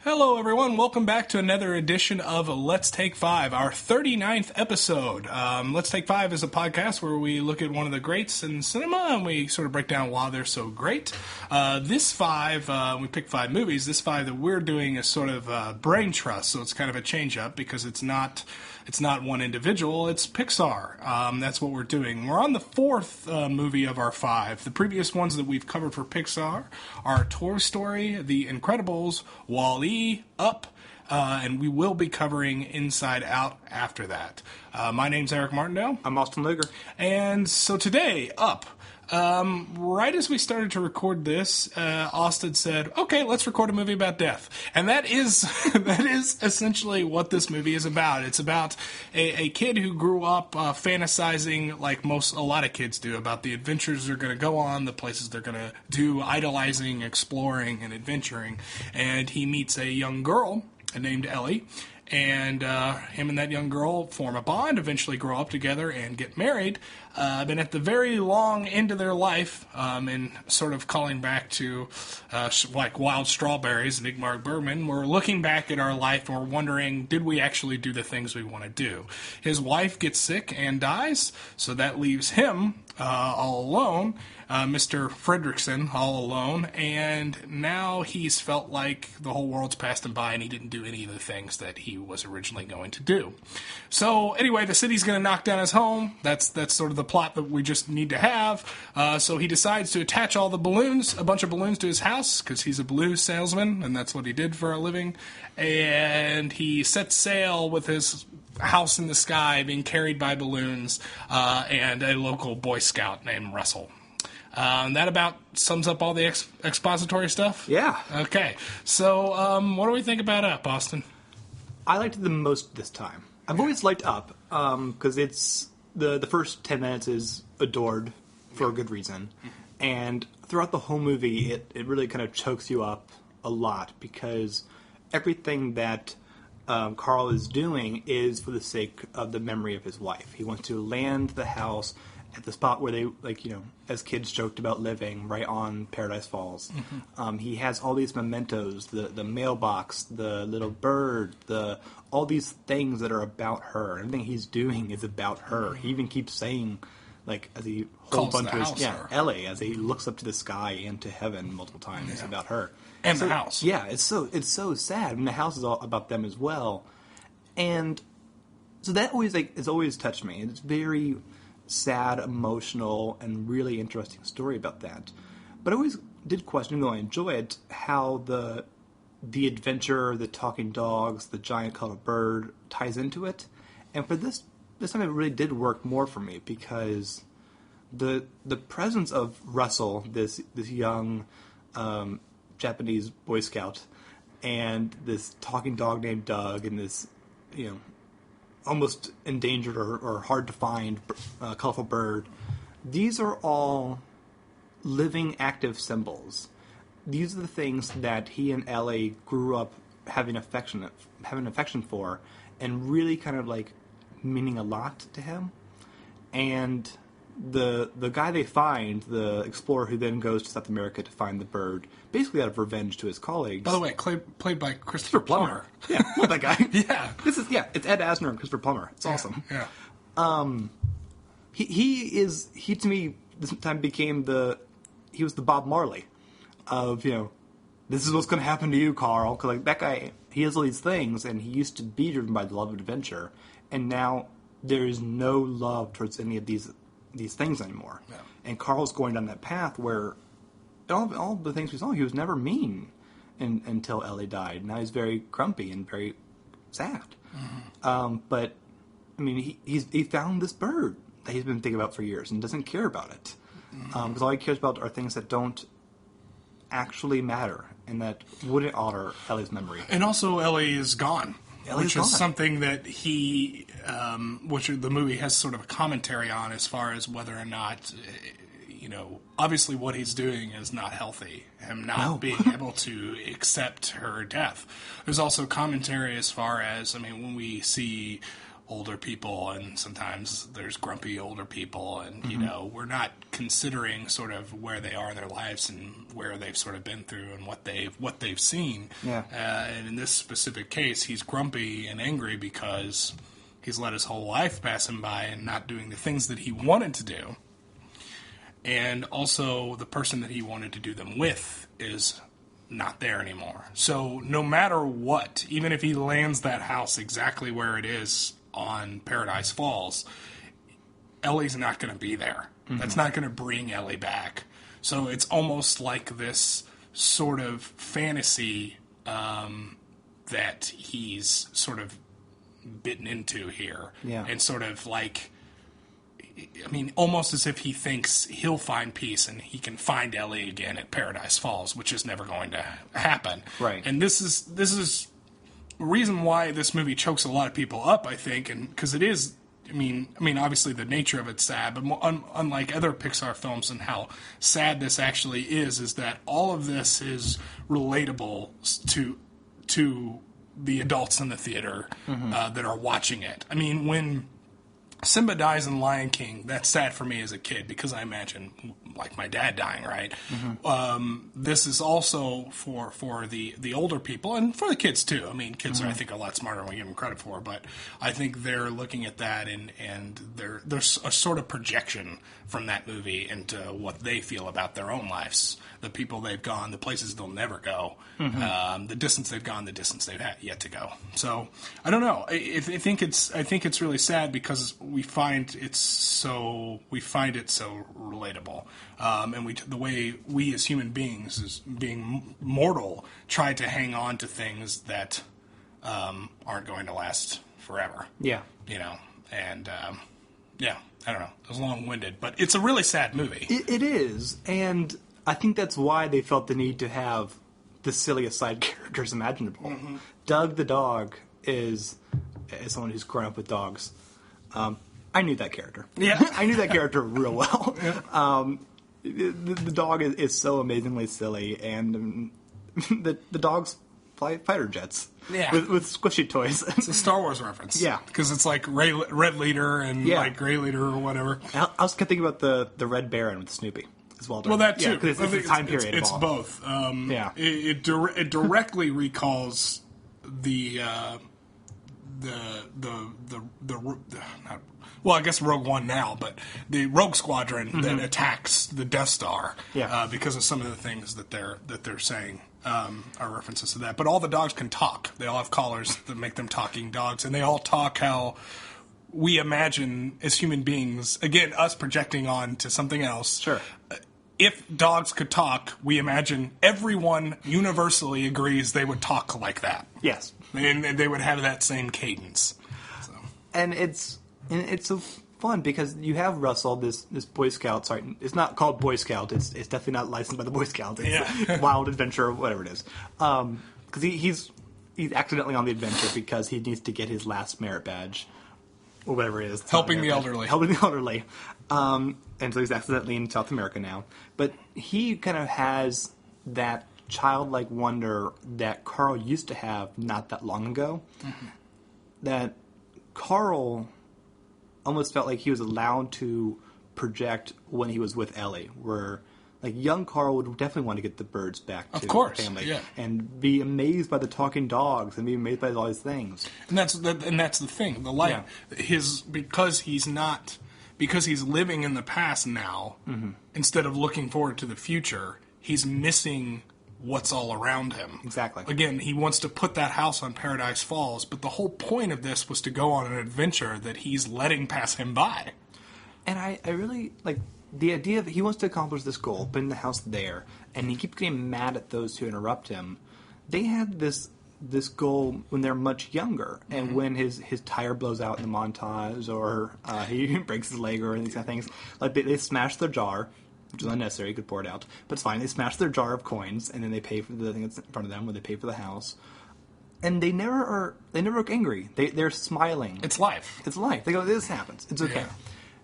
Hello, everyone. Welcome back to another edition of Let's Take Five, our 39th episode. Let's Take Five is a podcast where we look at one of the greats in cinema and we sort of break down why they're so great. This five, we picked five movies. This five that we're doing is sort of brain trust, so it's kind of a change-up because it's not one individual, it's Pixar. That's what we're doing. We're on the fourth movie of our five. The previous ones that we've covered for Pixar are Toy Story, The Incredibles, Wall-E, Up, and we will be covering Inside Out after that. My name's Eric Martindale. I'm Austin Luger. And so today, Up. Right as we started to record this, Austin said, okay, let's record a movie about death. And that is essentially what this movie is about. It's about a kid who grew up fantasizing, like a lot of kids do, about the adventures they're going to go on, the places they're going to do, idolizing, exploring, and adventuring. And he meets a young girl named Ellie. And him and that young girl form a bond, eventually grow up together and get married. But at the very long end of their life, and sort of calling back to like Wild Strawberries and Ingmar Bergman, we're looking back at our life and we're wondering, did we actually do the things we want to do? His wife gets sick and dies, so that leaves him all alone. Mr. Fredrickson all alone, and now he's felt like the whole world's passed him by and he didn't do any of the things that he was originally going to do. So anyway, the city's going to knock down his home. That's sort of the plot that we just need to have. So he decides to attach all the balloons, a bunch of balloons, to his house because he's a balloon salesman and that's what he did for a living. And he sets sail with his house in the sky being carried by balloons and a local Boy Scout named Russell. That about sums up all the expository stuff? Yeah. Okay. So, what do we think about Up, Austin? I liked it the most this time. I've always liked Up, because it's the first 10 minutes is adored for a good reason. Mm-hmm. And throughout the whole movie, it really kind of chokes you up a lot because everything that Carl is doing is for the sake of the memory of his wife. He wants to land the house at the spot where they, as kids joked about living, right on Paradise Falls. Mm-hmm. He has all these mementos, the mailbox, the little bird, all these things that are about her. Everything he's doing is about her. He even keeps saying, as he holds onto his Ellie, as he looks up to the sky and to heaven multiple times, it's about her. And so, the house. Yeah, it's so sad. And the house is all about them as well. And so that it's always touched me. It's very sad, emotional, and really interesting story about that. But I always did question, even though I enjoy it, how the adventure, the talking dogs, the giant colored bird ties into it. And for this time, it really did work more for me because the presence of Russell, this young Japanese Boy Scout, and this talking dog named Doug, and this almost endangered or hard to find colorful bird. These are all living, active symbols. These are the things that he and Ellie grew up having affection for, and really kind of meaning a lot to him. And the guy they find, the explorer who then goes to South America to find the bird, basically out of revenge to his colleagues. By the way, played by Christopher Plummer. Yeah, love that guy. Yeah. It's Ed Asner and Christopher Plummer. It's awesome. Yeah. He to me this time became he was the Bob Marley of, this is what's going to happen to you, Carl. Because that guy, he has all these things, and he used to be driven by the love of adventure, and now there is no love towards any of these things anymore. Yeah. And Carl's going down that path where all the things we saw, he was never mean until Ellie died. Now he's very grumpy and very sad. Mm-hmm. But I mean, he found this bird that he's been thinking about for years and doesn't care about it. Because all he cares about are things that don't actually matter and that wouldn't honor Ellie's memory. And also, Ellie is gone. Which is something that which the movie has sort of a commentary on as far as whether or not, obviously what he's doing is not healthy. Him not being able to accept her death. There's also commentary as far as, when we see older people, and sometimes there's grumpy older people, and you know, we're not considering sort of where they are in their lives and where they've sort of been through and what they've seen. Yeah. And in this specific case, he's grumpy and angry because he's let his whole life pass him by and not doing the things that he wanted to do. And also, the person that he wanted to do them with is not there anymore. So no matter what, even if he lands that house exactly where it is on Paradise Falls, Ellie's not going to be there. That's not going to bring Ellie back. So it's almost like this sort of fantasy that he's sort of bitten into here. Yeah. And sort of like, I mean, almost as if he thinks he'll find peace and he can find Ellie again at Paradise Falls, which is never going to happen. Right. And this is a reason why this movie chokes a lot of people up, I think, and because it is. I mean, obviously the nature of it's sad, but unlike other Pixar films and how sad this actually is that all of this is relatable to the adults in the theater that are watching it. I mean, when Simba dies in Lion King, that's sad for me as a kid because I imagine, like, my dad dying, right? This is also for the older people and for the kids too. I mean, kids are, I think, a lot smarter than we give them credit for, but I think they're looking at that and there's a sort of projection from that movie into what they feel about their own lives, the people they've gone, the places they'll never go, the distance they've gone, the distance they've yet to go. So I don't know. I think it's really sad because we find it so relatable, and the way we as human beings, as being mortal, try to hang on to things that aren't going to last forever. Yeah, you know, and I don't know. It was long-winded, but it's a really sad movie. It is, and I think that's why they felt the need to have the silliest side characters imaginable. Doug the dog is someone who's grown up with dogs. I knew that character. Yeah. I knew that character real well. Yeah. The dog is so amazingly silly, and the dogs fly fighter jets. Yeah. With squishy toys. It's a Star Wars reference. Yeah. Because it's like Red Leader and like Gray Leader or whatever. I also kept thinking about the Red Baron with Snoopy as well. Well, that too. Because it's a time period. It's both. It directly recalls well, I guess Rogue One now, but the Rogue Squadron that attacks the Death Star, because of some of the things that they're saying are references to that. But all the dogs can talk. They all have collars that make them talking dogs, and they all talk how we imagine as human beings. Again, us projecting on to something else. Sure. If dogs could talk, we imagine everyone universally agrees they would talk like that. Yes. And they would have that same cadence. So. And it's so fun because you have Russell, this Boy Scout. Sorry, it's not called Boy Scout. It's definitely not licensed by the Boy Scouts. It's Wild Adventure, whatever it is. Because he's accidentally on the adventure because he needs to get his last merit badge or whatever it is. Helping the elderly. And so he's accidentally in South America now. But he kind of has that childlike wonder that Carl used to have not that long ago. That Carl almost felt like he was allowed to project when he was with Ellie, where like young Carl would definitely want to get the birds back to the family and be amazed by the talking dogs and be amazed by all these things. And that's the thing. The light because he's living in the past now, instead of looking forward to the future, he's missing what's all around him. Exactly. Again, he wants to put that house on Paradise Falls, but the whole point of this was to go on an adventure that he's letting pass him by. And I really like the idea that he wants to accomplish this goal, putting the house there, and he keeps getting mad at those who interrupt him. They had this goal when they're much younger, and when his tire blows out in the montage, or he breaks his leg, or these kind of things, like they smash their jar, which is unnecessary. You could pour it out, but it's fine. They smash their jar of coins, and then they pay for the thing that's in front of them, when they pay for the house. And they never look angry. They're smiling. It's life. It's life. They go, this happens. It's okay. Yeah.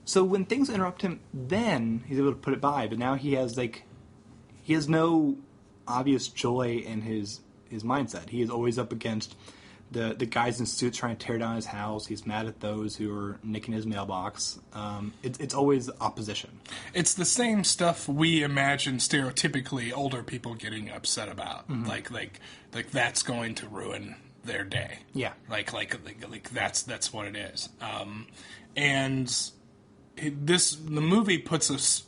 So when things interrupt him, then he's able to put it by. But now he has no obvious joy in his mindset. He is always up against the guys in suits trying to tear down his house. He's mad at those who are nicking his mailbox. It's always opposition. It's the same stuff we imagine stereotypically older people getting upset about. Like that's going to ruin their day. Yeah. Like that's what it is. And the movie puts us.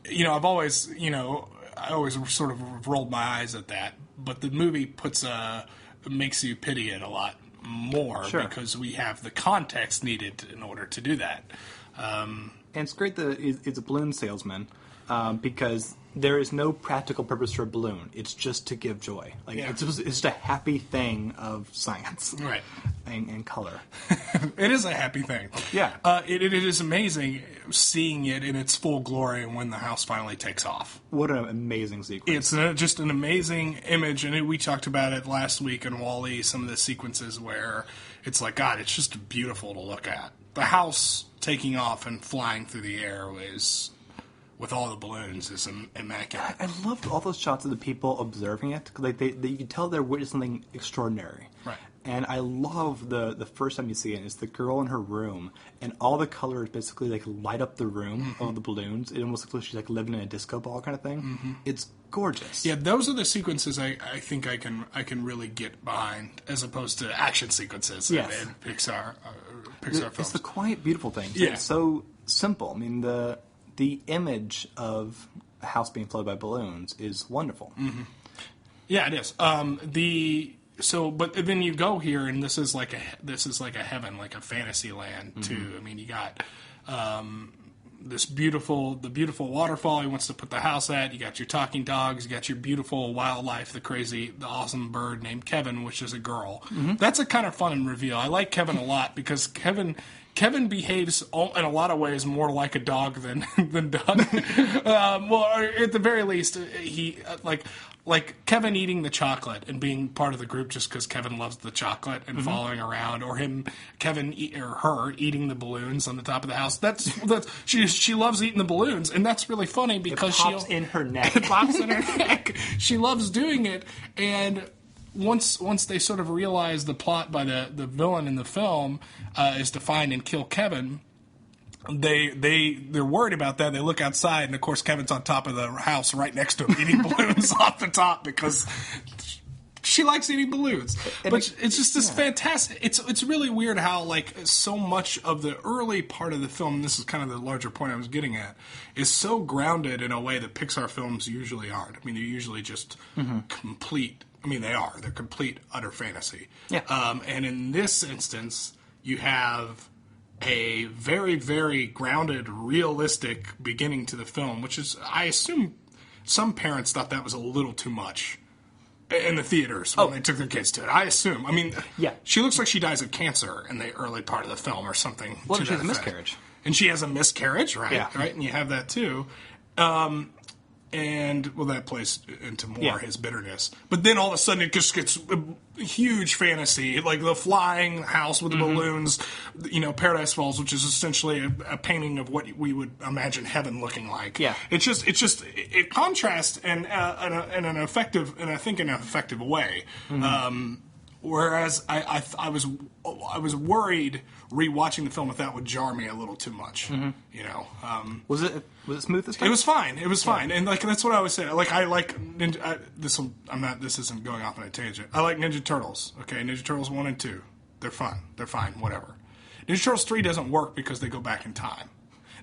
I always sort of rolled my eyes at that, but the movie makes you pity it a lot more because we have the context needed in order to do that. And it's great that it's a balloon salesman because there is no practical purpose for a balloon. It's just to give joy. It's just a happy thing of science, right? And color. It is a happy thing. Yeah, it is amazing seeing it in its full glory when the house finally takes off. What an amazing sequence! It's just an amazing image, and we talked about it last week in Wall-E. Some of the sequences where it's like, God, it's just beautiful to look at. The house taking off and flying through the air is. With all the balloons, is immaculate. I loved all those shots of the people observing it. Like you can tell they're witnessing something extraordinary. Right. And I love the first time you see it. It's the girl in her room, and all the colors basically light up the room of the balloons. It almost looks like she's living in a disco ball kind of thing. It's gorgeous. Yeah, those are the sequences I think I can really get behind, as opposed to action sequences in Pixar films. It's the quiet, beautiful things. Yeah. It's so simple. I mean, the image of a house being flooded by balloons is wonderful. Yeah, it is. But then you go here, and this is like a heaven, like a fantasy land too. I mean, you got the beautiful waterfall he wants to put the house at. You got your talking dogs. You got your beautiful wildlife, the awesome bird named Kevin, which is a girl. That's a kind of fun reveal. I like Kevin a lot because Kevin behaves in a lot of ways more like a dog than Doug. Well, at the very least, he like Kevin eating the chocolate and being part of the group just because Kevin loves the chocolate and following around, or her eating the balloons on the top of the house. That's she loves eating the balloons, and that's really funny because it pops in her neck. It pops in her neck. She loves doing it, and once they sort of realize the plot by the villain in the film is to find and kill Kevin, they're worried about that. They look outside, and of course Kevin's on top of the house right next to him eating balloons off the top because she likes eating balloons. But it's just this fantastic. It's really weird how so much of the early part of the film, and this is kind of the larger point I was getting at, is so grounded in a way that Pixar films usually aren't. I mean, they're usually just complete. I mean, they are. They're complete, utter fantasy. Yeah. And in this instance, you have a very, very grounded, realistic beginning to the film, which is, I assume, some parents thought that was a little too much in the theaters when they took their kids to it. I assume. I mean, she looks like she dies of cancer in the early part of the film or something. Well, she has a miscarriage. And she has a miscarriage, right? Yeah. Right, and you have that too. And, that plays into more his bitterness. But then all of a sudden it just gets a huge fantasy, like the flying house with the balloons, Paradise Falls, which is essentially a painting of what we would imagine heaven looking like. Yeah. It contrasts in an effective, and I think in an effective way. Whereas I was worried rewatching the film if that would jar me a little too much. Was it smooth this time? It was fine. It was fine, and that's what I was saying. I like Ninja. This isn't going off on a tangent. I like Ninja Turtles. Okay, Ninja Turtles 1 and 2. They're fun. They're fine. Whatever. Ninja Turtles 3 doesn't work because they go back in time.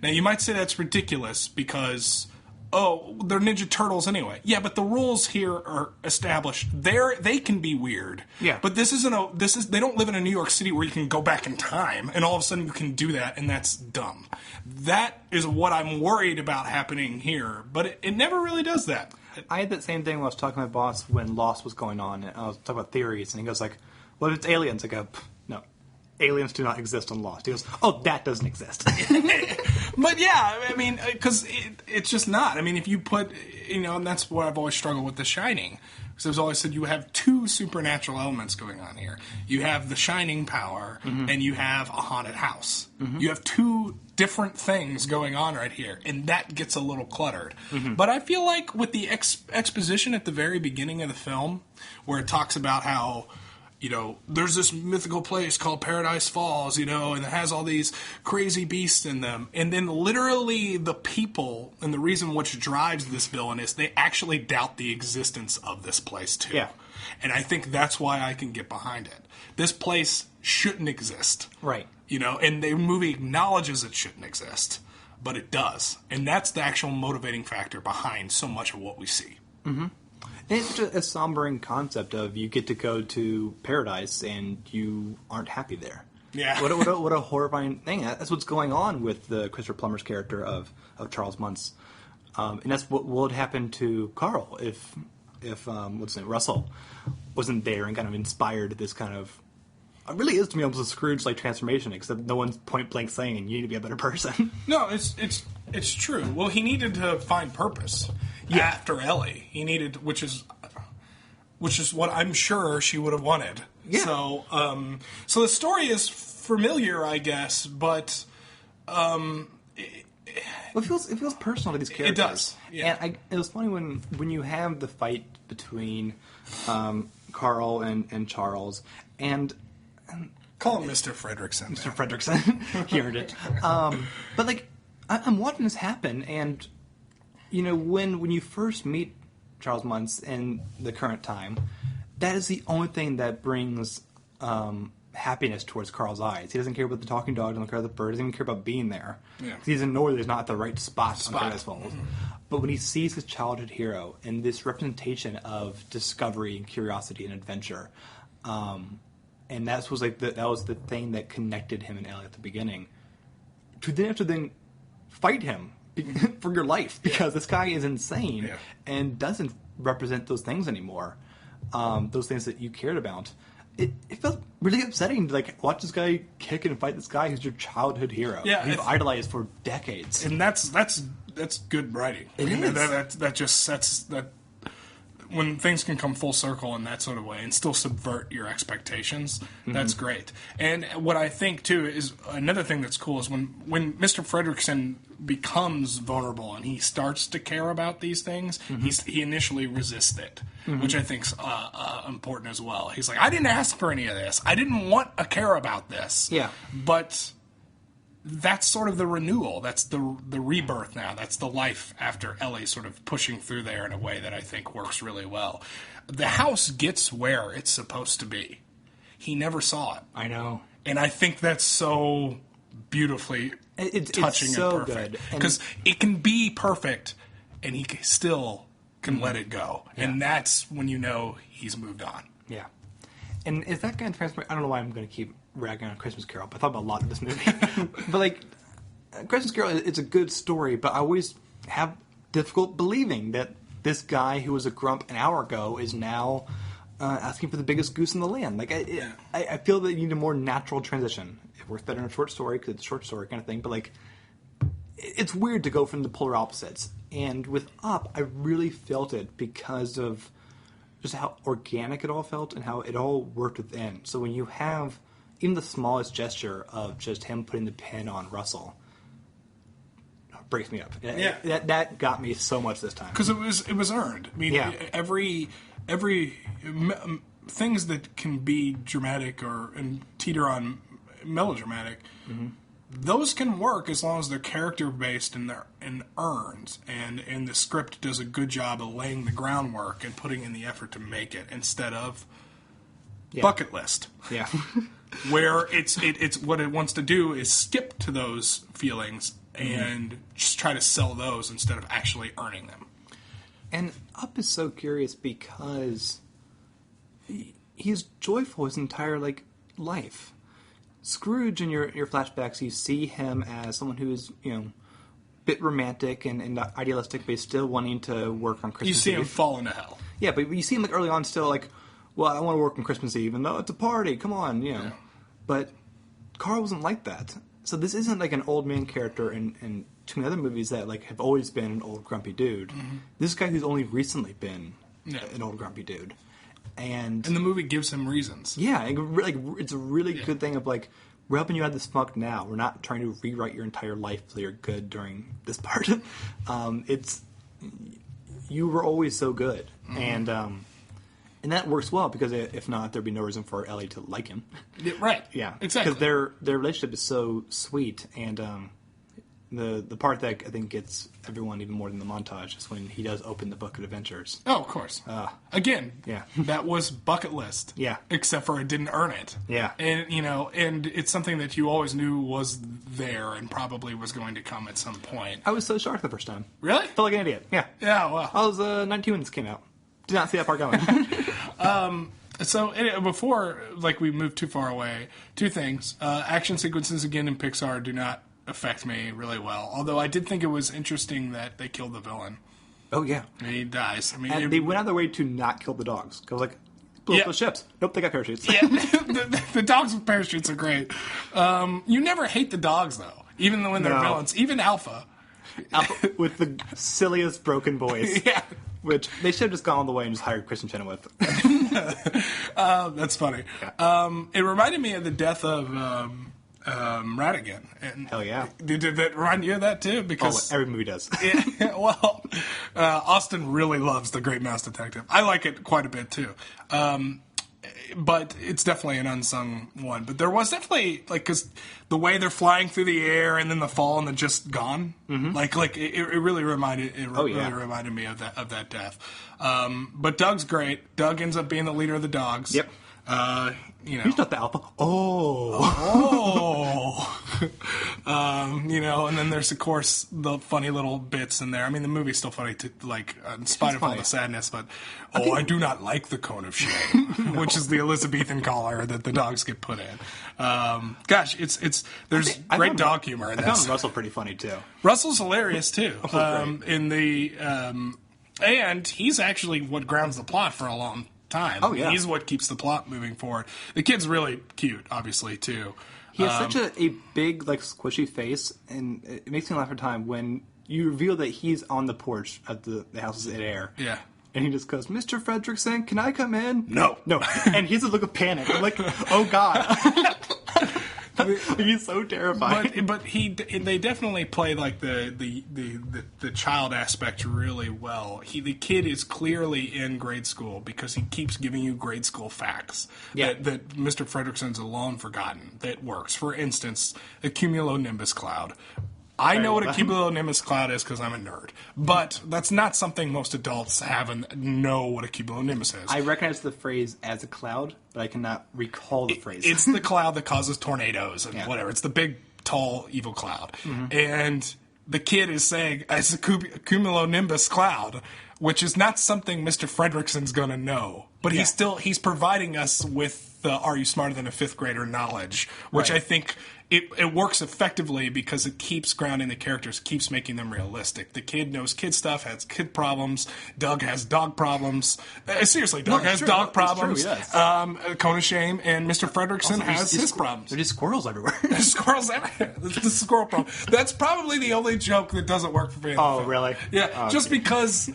Now you might say that's ridiculous because. Oh, they're Ninja Turtles anyway. Yeah, but the rules here are established. They can be weird. Yeah. But they don't live in a New York City where you can go back in time and all of a sudden you can do that, and that's dumb. That is what I'm worried about happening here, but it never really does that. I had that same thing when I was talking to my boss when Lost was going on, and I was talking about theories, and he goes like, "What if it's aliens?" I go, "No. Aliens do not exist on Lost." He goes, "Oh, that doesn't exist." But yeah, I mean, because it's just not. I mean, if you put, and that's what I've always struggled with The Shining. Because I've always said you have two supernatural elements going on here. You have the shining power, and you have a haunted house. You have two different things going on right here, and that gets a little cluttered. But I feel like with the exposition at the very beginning of the film, where it talks about how there's this mythical place called Paradise Falls, and it has all these crazy beasts in them. And then literally the people, and the reason which drives this villain is they actually doubt the existence of this place too. Yeah. And I think that's why I can get behind it. This place shouldn't exist. Right. And the movie acknowledges it shouldn't exist, but it does. And that's the actual motivating factor behind so much of what we see. Mm-hmm. And it's such a sombering concept of you get to go to paradise and you aren't happy there. Yeah. What a horrifying thing. That's what's going on with the Christopher Plummer's character of Charles Muntz. And that's what would happen to Carl if what's his name, Russell wasn't there and kind of inspired this kind of... It really is to me almost a Scrooge-like transformation, except no one's point-blank saying you need to be a better person. No, it's true. Well, he needed to find purpose after Ellie. He needed, which is what I'm sure she would have wanted. Yeah. So the story is familiar, I guess, but it feels personal to these characters. It does. Yeah. And it was funny when you have the fight between Carl and Charles and call him Mr. Fredrickson. Mr. Fredrickson. He earned it. But I'm watching this happen, and when you first meet Charles Muntz in the current time, that is the only thing that brings happiness towards Carl's eyes. He doesn't care about the talking dog, doesn't care about the bird, doesn't even care about being there. Yeah. He's annoyed that he's not at the right spot on Paradise Falls. Mm-hmm. But when he sees his childhood hero and this representation of discovery and curiosity and adventure, and that was the thing that connected him and Ellie at the beginning, to then have to fight him for your life because this guy is insane and doesn't represent those things anymore. Those things that you cared about. It felt really upsetting to watch this guy kick and fight this guy who's your childhood hero. Yeah, you've idolized for decades. And that's good writing. It is. That just sets that when things can come full circle in that sort of way and still subvert your expectations. Mm-hmm. That's great. And what I think too is another thing that's cool is when Mr. Fredrickson becomes vulnerable and he starts to care about these things, mm-hmm. he initially resists it, mm-hmm. which I think's important as well. He's like, I didn't ask for any of this. I didn't want to care about this. Yeah. But that's sort of the renewal. That's the rebirth now. That's the life after Ellie sort of pushing through there in a way that I think works really well. The house gets where it's supposed to be. He never saw it. I know. And I think that's so beautifully touching it's so and perfect. Good. Because it can be perfect, and he still can mm-hmm. let it go. Yeah. And that's when you know he's moved on. Yeah. And is that kind of transparent? I don't know why I'm going to keep ragging on Christmas Carol, but I thought about a lot of this movie. But Christmas Carol, it's a good story, but I always have difficult believing that this guy who was a grump an hour ago is now asking for the biggest goose in the land. I feel that you need a more natural transition. It works better in a short story because it's a short story kind of thing, but it's weird to go from the polar opposites. And with Up, I really felt it because of just how organic it all felt and how it all worked within. So when you have even the smallest gesture of just him putting the pin on Russell, it breaks me up. Yeah. That got me so much this time. Because it was earned. I mean, every things that can be dramatic and teeter on melodramatic, mm-hmm. those can work as long as they're character based and earned, and the script does a good job of laying the groundwork and putting in the effort to make it instead of bucket list. Yeah. Where it's what it wants to do is skip to those feelings and mm-hmm. just try to sell those instead of actually earning them. And Up is so curious because he's joyful his entire life. Scrooge, in your flashbacks, you see him as someone who is, a bit romantic and idealistic, but he's still wanting to work on Christmas Eve. You see him fall into hell. Yeah, but you see him early on still well, I want to work on Christmas Eve, and it's a party, come on, Yeah. But Carl wasn't like that. So this isn't an old man character in too many other movies that have always been an old grumpy dude. Mm-hmm. This guy who's only recently been an old grumpy dude. And the movie gives him reasons. Yeah, it's a really good thing of we're helping you out of this funk now. We're not trying to rewrite your entire life so you're good during this part. It's you were always so good, mm-hmm. and And that works well because if not, there'd be no reason for Ellie to like him. Yeah, right. Yeah, Exactly. Because their relationship is so sweet, and the part that I think gets everyone even more than the montage is when he does open the book of adventures. Oh, of course. Again, Yeah. that was bucket list. Yeah. Except for it didn't earn it. Yeah. And, and it's something that you always knew was there and probably was going to come at some point. I was so shocked the first time. Really? Felt like an idiot. Yeah. Yeah, well. I was 19 when this came out. Did not see that part going. So before, we move too far away, two things. Action sequences, again, in Pixar do not affect me really well. Although I did think it was interesting that they killed the villain. Oh, yeah. He dies. I mean, And they went out of their way to not kill the dogs. I was like, blew up those ships. Nope, they got parachutes. Yeah, the dogs with parachutes are great. You never hate the dogs, though, even when they're villains. Even Alpha. Alpha with the silliest broken voice. Yeah. Which they should have just gone all the way and just hired Kristen Chenoweth. That's funny. Yeah. It reminded me of the death of Ratigan. And Hell yeah. Did that remind you of that, too? Because every movie does. well, Austin really loves The Great Mouse Detective. I like it quite a bit, too. But it's definitely an unsung one. But there was definitely, because the way they're flying through the air and then the fall and then just gone, it really reminded reminded me of that death. But Doug's great. Doug ends up being the leader of the dogs. Yep. He's not the alpha. And then there's, of course, the funny little bits in there. I mean, the movie's still funny, in spite of all the sadness, but, I do not like the cone of shame, which is the Elizabethan collar that the dogs get put in. There's great dog humor in this. I found Russell pretty funny, too. Russell's hilarious, too. Great. And he's actually what grounds the plot for a long time. Oh, yeah. He's what keeps the plot moving forward. The kid's really cute, obviously, too. He has such a big, squishy face, and it makes me laugh every time when you reveal that he's on the porch at the house's in air. Yeah. And he just goes, Mr. Fredrickson, can I come in? No. And he has a look of panic. I'm like, oh, God. He's so terrifying. But they definitely play the child aspect really well. The kid is clearly in grade school because he keeps giving you grade school facts that Mr. Fredrickson's alone forgotten that works. For instance, the cumulonimbus cloud. I know what a cumulonimbus cloud is because I'm a nerd, but that's not something most adults have and know what a cumulonimbus is. I recognize the phrase as a cloud, but I cannot recall the phrase. It's the cloud that causes tornadoes and whatever. It's the big, tall, evil cloud. Mm-hmm. And the kid is saying, it's a cumulonimbus cloud, which is not something Mr. Fredrickson's going to know. But he's providing us with the are you smarter than a fifth grader knowledge, which I think it works effectively because it keeps grounding the characters, keeps making them realistic. The kid knows kid stuff, has kid problems. Doug has dog problems. Seriously, Doug has dog problems. True, yes. Cone of shame, and Mr. Fredrickson has his problems. There's just squirrels everywhere. There's squirrels everywhere. The squirrel problem. That's probably the only joke that doesn't work for me. Oh, really? Yeah, just because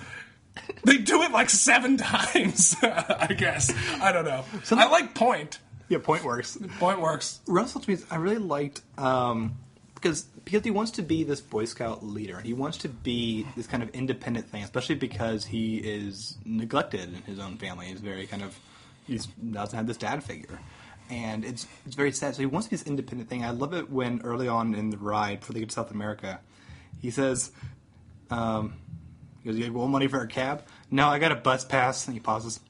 they do it 7 times, I guess. I don't know. I like Point. Yeah, Point works. Point works. Russell, to me, I really liked because he wants to be this Boy Scout leader. He wants to be this kind of independent thing, especially because he is neglected in his own family. He's very he doesn't have this dad figure, and it's very sad. So he wants to be this independent thing. I love it when early on in the ride before they get to South America, he says, he goes, "You want money for a cab?" "No, I got a bus pass." And he pauses.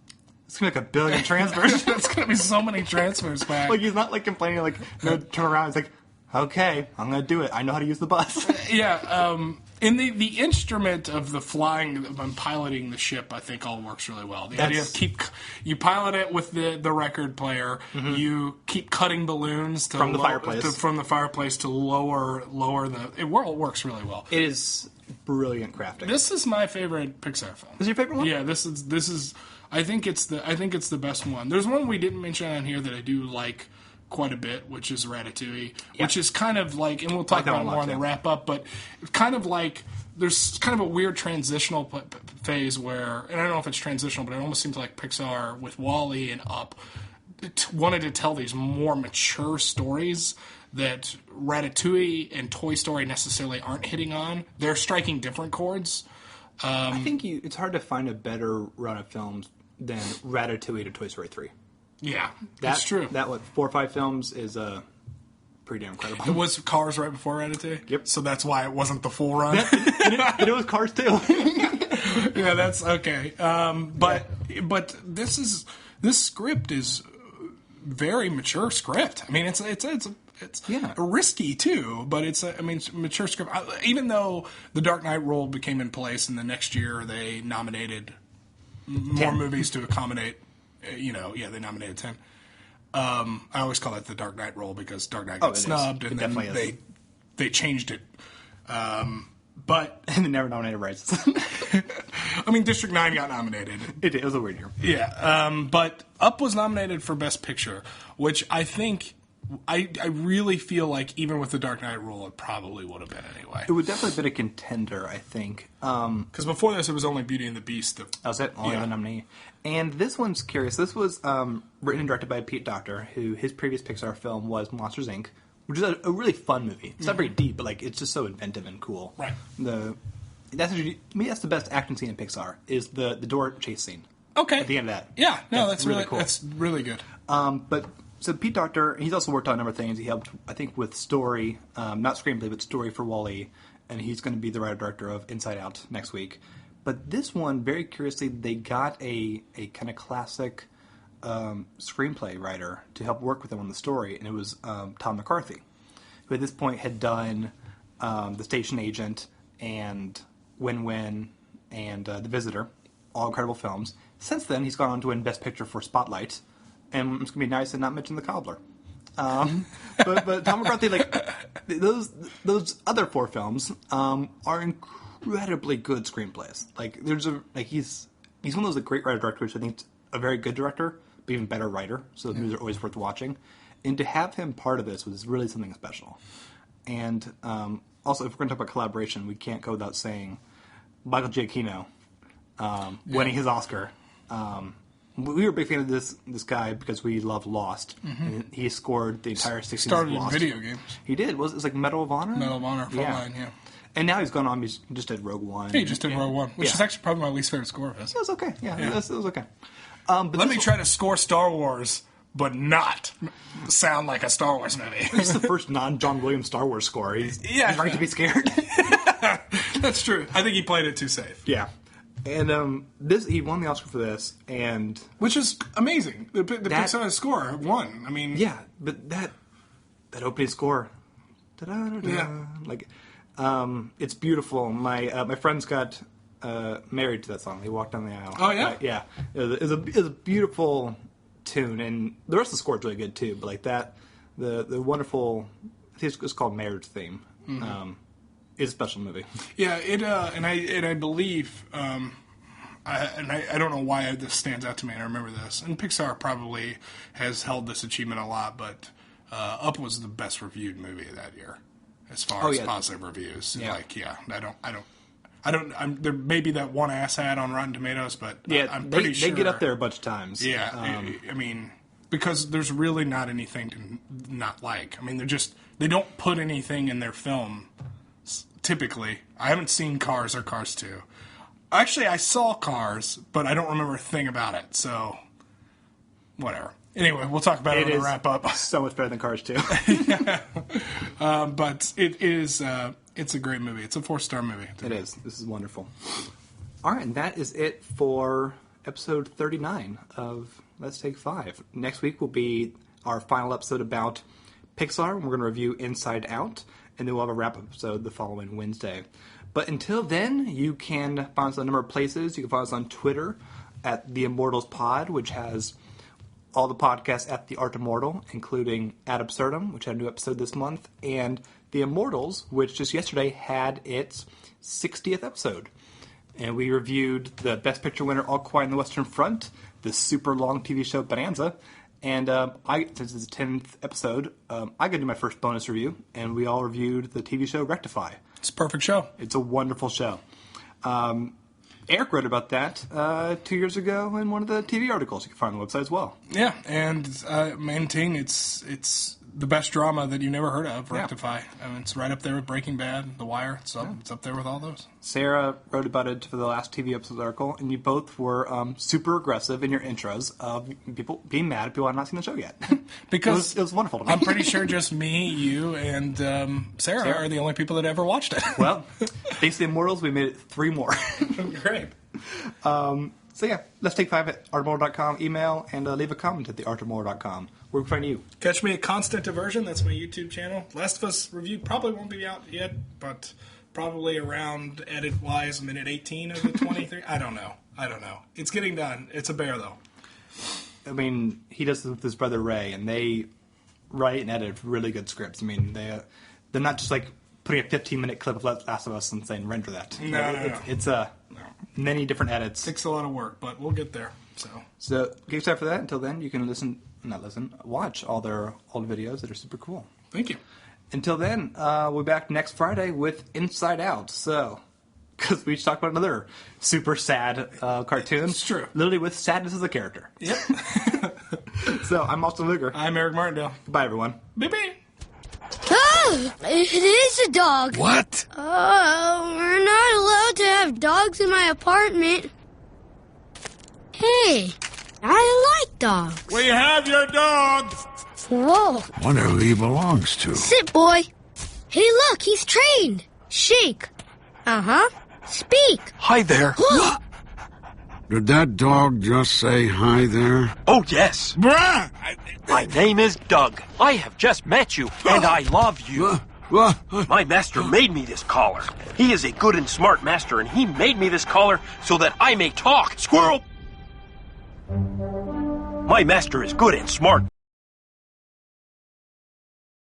It's going to be 1 billion transfers. It's going to be so many transfers back. He's not complaining, no, turn around. He's like, okay, I'm going to do it. I know how to use the bus. Yeah. In the instrument of the flying and piloting the ship, I think all works really well. The idea of you pilot it with the record player. Mm-hmm. You keep cutting balloons from the fireplace to lower it works really well. It is brilliant crafting. This is my favorite Pixar film. Is your favorite one? Yeah, this is. I think it's the best one. There's one we didn't mention on here that I do like quite a bit, which is Ratatouille, which is kind of and we'll talk about it more on the wrap up, but kind of there's kind of a weird transitional phase where, and I don't know if it's transitional, but it almost seems like Pixar with WALL-E and Up wanted to tell these more mature stories that Ratatouille and Toy Story necessarily aren't hitting on. They're striking different chords. I think it's hard to find a better run of films than Ratatouille to Toy Story 3. Yeah, that's true. That, 4 or 5 films is pretty damn incredible. It was Cars right before Ratatouille? Yep. So that's why it wasn't the full run? And it was Cars, too. Yeah, that's okay. But this script is very mature script. I mean, it's risky too, but it's a mature script. Even though The Dark Knight rule became in place, and the next year they nominated more movies to accommodate. They nominated 10. I always call it The Dark Knight rule because Dark Knight got snubbed, and then they changed it. But and they never nominated Rises. I mean, District 9 got nominated. It was a weird year. Yeah, but Up was nominated for Best Picture, which I think I really feel like even with the Dark Knight rule, it probably would have been anyway. It would definitely have been a contender, I think. Because before this, it was only Beauty and the Beast. That was it. Only the nominee. And this one's curious. This was written and directed by Pete Docter, who his previous Pixar film was Monsters, Inc., which is a really fun movie. It's not very deep, but it's just so inventive and cool. Right. That's the best action scene in Pixar, is the door chase scene. Okay. At the end of that. Yeah, no, that's really cool. That's really good. So Pete Docter, he's also worked on a number of things. He helped, I think, with story, not screenplay, but story for WALL-E, and he's going to be the writer-director of Inside Out next week. But this one, very curiously, they got a kind of classic screenplay writer to help work with them on the story, and it was Tom McCarthy, who at this point had done The Station Agent and Win-Win and The Visitor, all incredible films. Since then, he's gone on to win Best Picture for Spotlight, and it's going to be nice to not mention The Cobbler. But Tom McCarthy, those other 4 films are incredibly good screenplays. He's one of those great writer-directors. I think it's a very good director, but even better writer, so the movies are always worth watching. And to have him part of this was really something special. And also, if we're going to talk about collaboration, we can't go without saying Michael Giacchino winning his Oscar. We were a big fan of this guy because we love Lost. Mm-hmm. And he scored the entire 6 seasons of Lost. Started in video games. He did. It was like Medal of Honor? Medal of Honor, Frontline, yeah. And now he's gone on, he just did Rogue One. He just did Rogue One, which is actually probably my least favorite score of his. It was okay, It was okay. But let me try to score Star Wars, but not sound like a Star Wars movie. It's the first non-John Williams Star Wars score. He's right to be scared. That's true. I think he played it too safe. Yeah. And he won the Oscar for this, and which is amazing. The Pixar score won. I mean, yeah, but that opening score, it's beautiful. My friends got married to that song. They walked down the aisle. Oh yeah, yeah. It was a beautiful tune, and the rest of the score is really good too. But the wonderful, I think it's called Marriage Theme. Mm-hmm. It's a special movie. Yeah, and I believe, I don't know why this stands out to me. I remember this, and Pixar probably has held this achievement a lot, but Up was the best reviewed movie that year, as far as positive reviews. Yeah. I don't. There may be that one asshat on Rotten Tomatoes, but I'm pretty sure they get up there a bunch of times. Yeah, I mean, because there's really not anything to not like. I mean, they don't put anything in their film. Typically, I haven't seen Cars or Cars 2. Actually, I saw Cars, but I don't remember a thing about it, so whatever. Anyway, we'll talk about it when we wrap up. So much better than Cars 2. But it's a great movie. It's a 4-star movie. It is. This is wonderful. All right, and that is it for episode 39 of Let's Take 5. Next week will be our final episode about Pixar. We're going to review Inside Out. And then we'll have a wrap-up episode the following Wednesday. But until then, you can find us on a number of places. You can find us on Twitter at The Immortals Pod, which has all the podcasts at The Art Immortal, including Ad Absurdum, which had a new episode this month, and The Immortals, which just yesterday had its 60th episode. And we reviewed the Best Picture winner, All Quiet on the Western Front, the super long TV show Bonanza, and since it's the 10th episode, I got to do my first bonus review, and we all reviewed the TV show Rectify. It's a perfect show. It's a wonderful show. Eric wrote about that 2 years ago in one of the TV articles you can find on the website as well. Yeah, and maintain it's the best drama that you never heard of, Rectify. I mean, it's right up there with Breaking Bad, The Wire. It's up there with all those. Sarah wrote about it for the last TV episode article, and you both were super aggressive in your intros of people being mad at people who have not seen the show yet. Because it was wonderful to me. I'm pretty sure just me, you, and Sarah are the only people that ever watched it. Well, thanks to the Immortals, we made it 3 more. Great. So yeah, let's take 5 at artofmore.com, email, and leave a comment at theartofmore.com. Where can we find you? Catch me at Constant Diversion. That's my YouTube channel. Last of Us review probably won't be out yet, but probably around edit-wise minute 18 of the 23. I don't know. It's getting done. It's a bear, though. I mean, he does this with his brother Ray, and they write and edit really good scripts. I mean, they're not just like putting a 15-minute clip of Last of Us and saying render that. No. It's many different edits. Takes a lot of work, but we'll get there. So get excited for that. Until then, you can watch all their old videos that are super cool. Thank you. Until then, we'll be back next Friday with Inside Out. So, because we just talked about another super sad cartoon. It's true. Literally with sadness as a character. Yep. So, I'm Austin Luger. I'm Eric Martindale. Goodbye, everyone. Beep. Oh, it is a dog. What? Oh, we're not allowed to have dogs in my apartment. Hey, I like dogs. We have your dog. Whoa. Wonder who he belongs to. Sit, boy. Hey, look, he's trained. Shake. Uh-huh. Speak. Hi there. Did that dog just say hi there? Oh, yes. Bruh! My name is Doug. I have just met you, and I love you. My master made me this collar. He is a good and smart master, and he made me this collar so that I may talk. Squirrel! My master is good and smart.